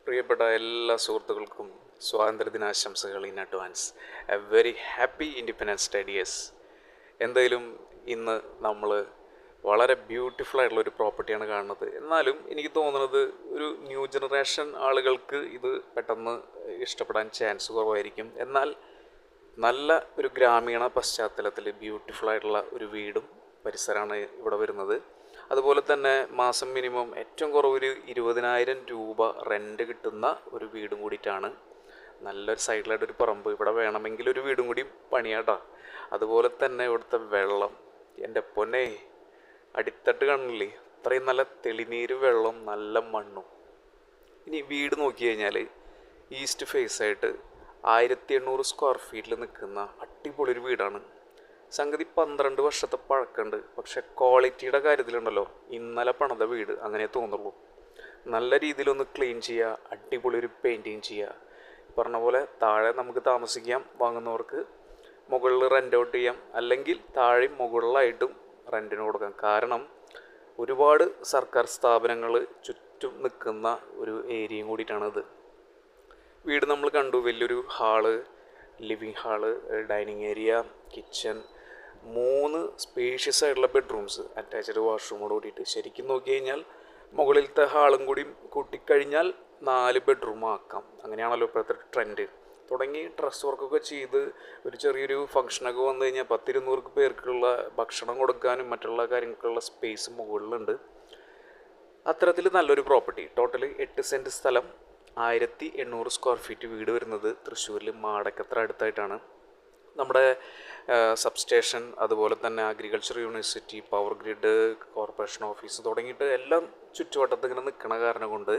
പ്രിയപ്പെട്ട എല്ലാ സുഹൃത്തുക്കൾക്കും സ്വാതന്ത്ര്യദിനാശംസകൾ in advance. A very happy independence day dears. എന്തായാലും ഇന്ന് നമ്മൾ വളരെ ബ്യൂട്ടിഫുൾ ആയിട്ടുള്ള ഒരു പ്രോപ്പർട്ടിയാണ് കാണുന്നത്. എന്നാലും എനിക്ക് തോന്നുന്നത് ഒരു ന്യൂ ജനറേഷൻ ആളുകൾക്ക് ഇത് പെട്ടെന്ന് ഇഷ്ടപ്പെടാൻ ചാൻസ് കുറവായിരിക്കും. എന്നാൽ നല്ല ഒരു ഗ്രാമീണ പശ്ചാത്തലത്തിൽ ബ്യൂട്ടിഫുൾ ആയിട്ടുള്ള ഒരു വീടും പരിസരമാണ് ഇവിടെ വരുന്നത്. അതുപോലെ തന്നെ മാസം മിനിമം ഏറ്റവും കുറവ് ഒരു 20,000 രൂപ റെൻറ്റ് കിട്ടുന്ന ഒരു വീടും കൂടിയിട്ടാണ്. നല്ലൊരു സൈഡിലായിട്ടൊരു പറമ്പ്, ഇവിടെ വേണമെങ്കിൽ ഒരു വീടും കൂടി പണിയാട്ടാ. അതുപോലെ തന്നെ ഇവിടുത്തെ വെള്ളം, എൻ്റെ പൊന്നെ, അടിത്തട്ട് കാണില്ലേ, അത്രയും നല്ല തെളിനീര് വെള്ളം, നല്ല മണ്ണും. ഇനി വീട് നോക്കി കഴിഞ്ഞാൽ ഈസ്റ്റ് ഫേസ് ആയിട്ട് 1800 സ്ക്വയർ ഫീറ്റിൽ നിൽക്കുന്ന അടിപൊളി ഒരു വീടാണ്. സംഗതി 12 വർഷത്തെ പഴക്കമുണ്ട്. പക്ഷെ ക്വാളിറ്റിയുടെ കാര്യത്തിലുണ്ടല്ലോ, ഇന്നലെ പണിത വീട് അങ്ങനെ തോന്നുള്ളൂ. നല്ല രീതിയിലൊന്ന് ക്ലീൻ ചെയ്യുക, അടിപൊളി ഒരു പെയിൻറ്റിങ് ചെയ്യുക. പറഞ്ഞ പോലെ താഴെ നമുക്ക് താമസിക്കാം, വാങ്ങുന്നവർക്ക് മുകളിൽ റെൻ്റ് ഔട്ട് ചെയ്യാം, അല്ലെങ്കിൽ താഴെയും മുകളിലായിട്ടും റെൻറ്റിന് കൊടുക്കാം. കാരണം ഒരുപാട് സർക്കാർ സ്ഥാപനങ്ങൾ ചുറ്റും നിൽക്കുന്ന ഒരു ഏരിയയും കൂടിയിട്ടാണിത്. വീട് നമ്മൾ കണ്ടു, വലിയൊരു hall, living hall, dining area, kitchen, 3 spacious ആയിട്ടുള്ള ബെഡ്റൂംസ്, അറ്റാച്ച്ഡ് വാഷ്റൂമോട് കൂടിയിട്ട്. ശരിക്കും നോക്കി കഴിഞ്ഞാൽ മുകളിലത്തെ ഹാളും കൂടി കൂട്ടിക്കഴിഞ്ഞാൽ 4 ബെഡ്റൂം ആക്കാം. അങ്ങനെയാണല്ലോ ഇപ്പോഴത്തെ ട്രെൻഡ്. തുടങ്ങി ഡ്രസ് വർക്കൊക്കെ ചെയ്ത് ഒരു ചെറിയൊരു ഫംഗ്ഷനൊക്കെ വന്നു കഴിഞ്ഞാൽ 10-200 പേർക്കുള്ള ഭക്ഷണം കൊടുക്കാനും മറ്റുള്ള കാര്യങ്ങൾക്കുള്ള സ്പേസ് മുകളിലുണ്ട്. അത്തരത്തിൽ നല്ലൊരു പ്രോപ്പർട്ടി. ടോട്ടൽ 8 സെൻറ്റ് സ്ഥലം, 1800 സ്ക്വയർ ഫീറ്റ് വീട് വരുന്നത് തൃശ്ശൂരിൽ മാടക്കത്ര അടുത്തായിട്ടാണ്. നമ്മുടെ സബ്സ്റ്റേഷൻ, അതുപോലെ തന്നെ agriculture university, power grid, corporation office തുടങ്ങിയിട്ട് എല്ലാം ചുറ്റുവട്ടത്ത് ഇങ്ങനെ നിൽക്കണ കാരണം കൊണ്ട്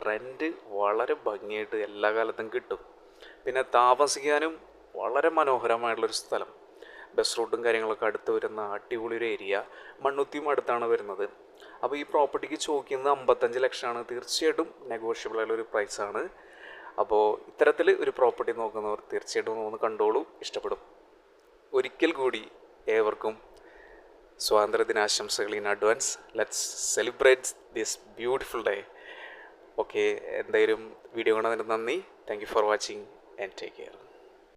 റെൻറ്റ് വളരെ ഭംഗിയായിട്ട് എല്ലാ കാലത്തും കിട്ടും. പിന്നെ താമസിക്കാനും വളരെ മനോഹരമായിട്ടുള്ളൊരു സ്ഥലം. ബസ് റൂട്ടും കാര്യങ്ങളൊക്കെ അടുത്ത് വരുന്ന അടിപൊളി ഒരു ഏരിയ. മണ്ണുത്തിയും അടുത്താണ് വരുന്നത്. അപ്പോൾ ഈ പ്രോപ്പർട്ടിക്ക് ചോദിക്കുന്നത് 55 ലക്ഷമാണ്. തീർച്ചയായിട്ടും നെഗോഷ്യബിൾ ആയിട്ടുള്ളൊരു പ്രൈസാണ്. അപ്പോൾ ഇത്തരത്തിൽ ഒരു പ്രോപ്പർട്ടി നോക്കുന്നവർ തീർച്ചയായിട്ടും ഒന്ന് കണ്ടോളൂ, ഇഷ്ടപ്പെടും. ഒരിക്കൽ കൂടി ഏവർക്കും സ്വാതന്ത്ര്യദിനാശംസകൾ in advance. Let's celebrate this beautiful day. Okay, എന്തായാലും വീഡിയോ കാണുന്നതിന് നന്ദി. Thank you for watching and take care.